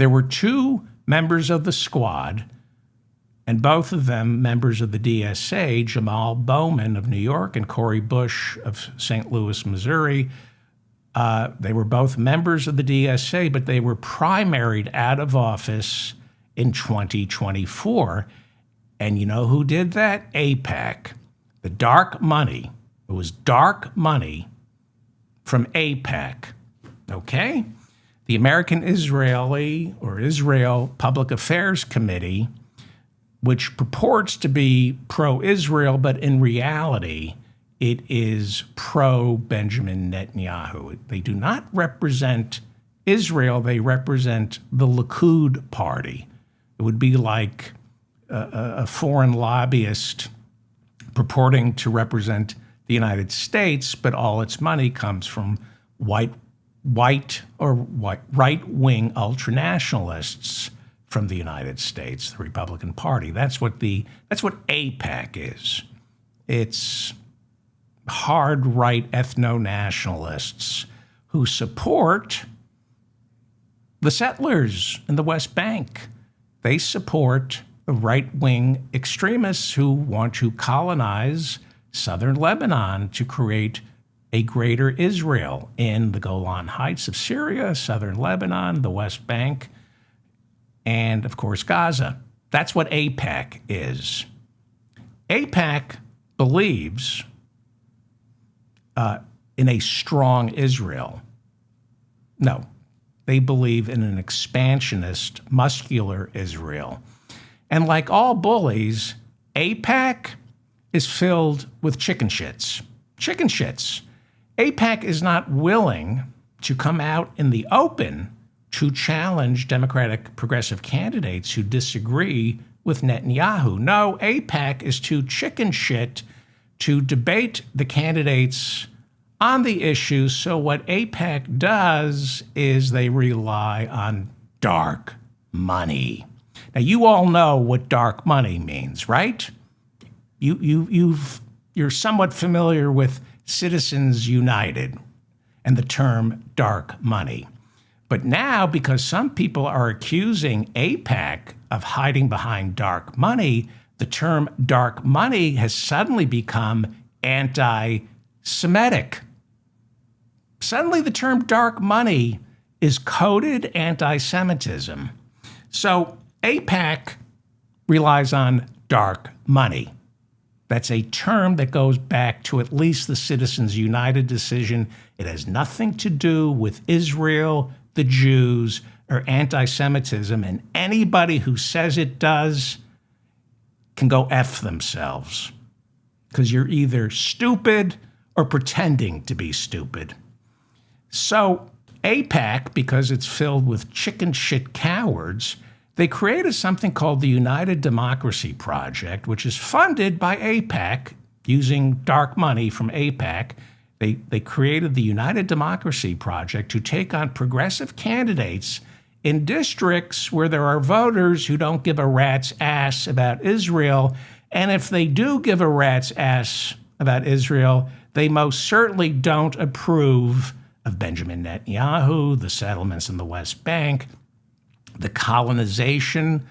There were two members of the squad, and both of them members of the DSA, Jamal Bowman of New York and Cori Bush of St. Louis, Missouri. They were both members of the DSA, but they were primaried out of office in 2024. And you know who did that? AIPAC. The dark money. It was dark money from AIPAC. Okay? The American Israeli or Israel Public Affairs Committee, which purports to be pro-Israel, but in reality, it is pro-Benjamin Netanyahu. They do not represent Israel. They represent the Likud party. It would be like a foreign lobbyist purporting to represent the United States, but all its money comes from white or right-wing ultranationalists from the United States, the Republican Party. That's what AIPAC is. It's hard right ethno-nationalists who support the settlers in the West Bank. They support the right-wing extremists who want to colonize southern Lebanon to create a greater Israel in the Golan Heights of Syria, southern Lebanon, the West Bank, and, of course, Gaza. That's what AIPAC is. AIPAC believes in a strong Israel. No, they believe in an expansionist, muscular Israel. And like all bullies, AIPAC is filled with chicken shits. Chicken shits. AIPAC is not willing to come out in the open to challenge Democratic progressive candidates who disagree with Netanyahu. No, AIPAC is too chicken shit to debate the candidates on the issues. So what AIPAC does is they rely on dark money. Now, you all know what dark money means, right? You're somewhat familiar with Citizens United and the term dark money. But now, because some people are accusing AIPAC of hiding behind dark money, the term dark money has suddenly become anti-Semitic. Suddenly the term dark money is coded anti-Semitism. So AIPAC relies on dark money. That's a term that goes back to at least the Citizens United decision. It has nothing to do with Israel, the Jews, or anti-Semitism, and anybody who says it does can go F themselves, because you're either stupid or pretending to be stupid. So AIPAC, because it's filled with chicken shit cowards, they created something called the United Democracy Project, which is funded by AIPAC using dark money from AIPAC. They created the United Democracy Project to take on progressive candidates in districts where there are voters who don't give a rat's ass about Israel. And if they do give a rat's ass about Israel, they most certainly don't approve of Benjamin Netanyahu, the settlements in the West Bank, the colonization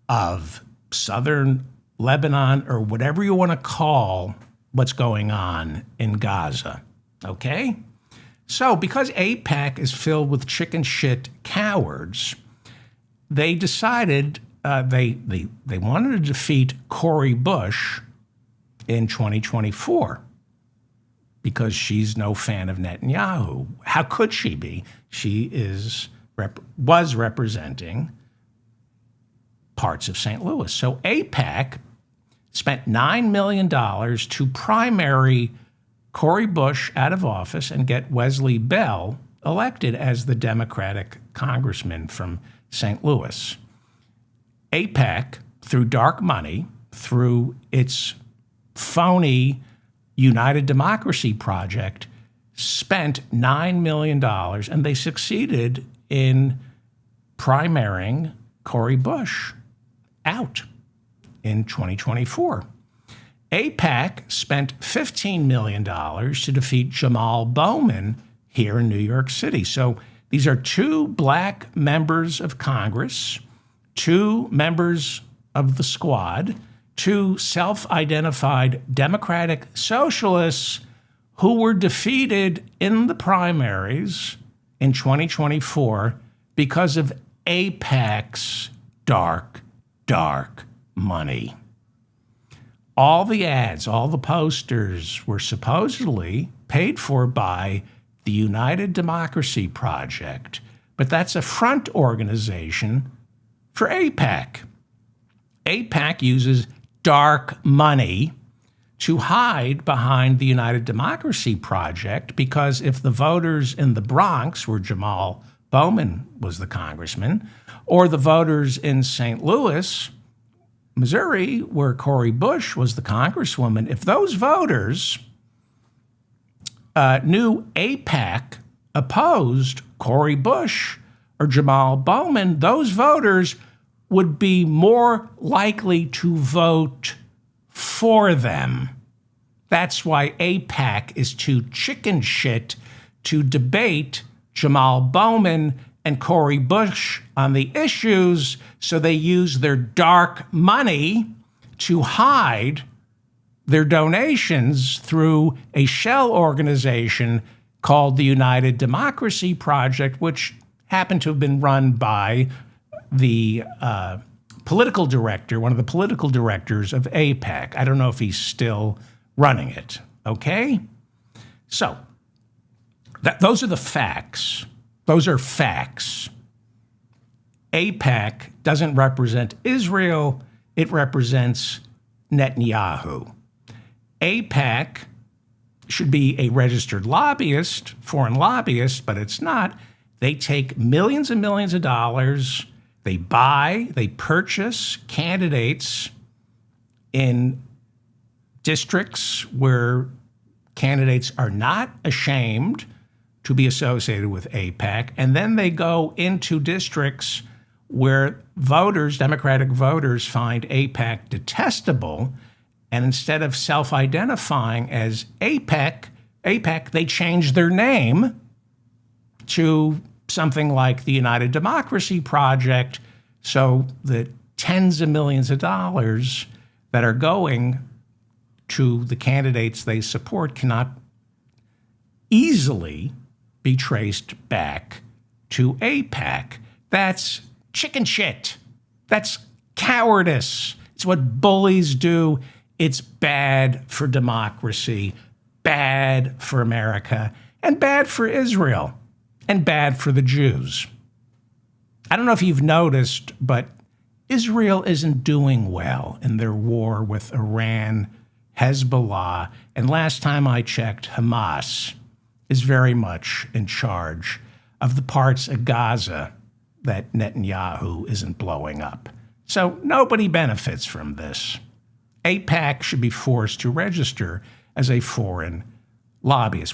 of southern Lebanon, or whatever you want to call what's going on in Gaza. Okay? So because AIPAC is filled with chicken shit cowards, they decided they wanted to defeat Cori Bush in 2024 because she's no fan of Netanyahu. How could she be? She was representing parts of St. Louis. So AIPAC spent $9 million to primary Cori Bush out of office and get Wesley Bell elected as the Democratic congressman from St. Louis. AIPAC, through dark money, through its phony United Democracy Project, spent $9 million, and they succeeded in primarying Cori Bush out in 2024. AIPAC spent $15 million to defeat Jamal Bowman here in New York City. So These are two black members of Congress, two members of the squad, two self-identified Democratic socialists who were defeated in the primaries in 2024 because of AIPAC's dark, dark money. All the ads, all the posters were supposedly paid for by the United Democracy Project, but that's a front organization for AIPAC. AIPAC uses dark money to hide behind the United Democracy Project, because if the voters in the Bronx, where Jamal Bowman was the congressman, or the voters in St. Louis, Missouri, where Cori Bush was the congresswoman, if those voters knew AIPAC opposed Cori Bush or Jamal Bowman, those voters would be more likely to vote for them. That's why AIPAC is too chicken shit to debate Jamal Bowman and Cori Bush on the issues, so they use their dark money to hide their donations through a shell organization called the United Democracy Project, which happened to have been run by the political director, one of the political directors of AIPAC. I don't know if he's still running it, okay? So those are the facts. Those are facts. AIPAC doesn't represent Israel. It represents Netanyahu. AIPAC should be a registered lobbyist, foreign lobbyist, but it's not. They take millions and millions of dollars. They purchase candidates in districts where candidates are not ashamed to be associated with AIPAC, and then they go into districts where voters, Democratic voters, find AIPAC detestable, and instead of self-identifying as AIPAC, they change their name to something like the United Democracy Project, so that tens of millions of dollars that are going to the candidates they support cannot easily be traced back to AIPAC. That's chicken shit. That's cowardice. It's what bullies do. It's bad for democracy, bad for America, and bad for Israel, and bad for the Jews. I don't know if you've noticed, but Israel isn't doing well in their war with Iran, Hezbollah, and last time I checked, Hamas is very much in charge of the parts of Gaza that Netanyahu isn't blowing up. So nobody benefits from this. AIPAC should be forced to register as a foreign lobbyist.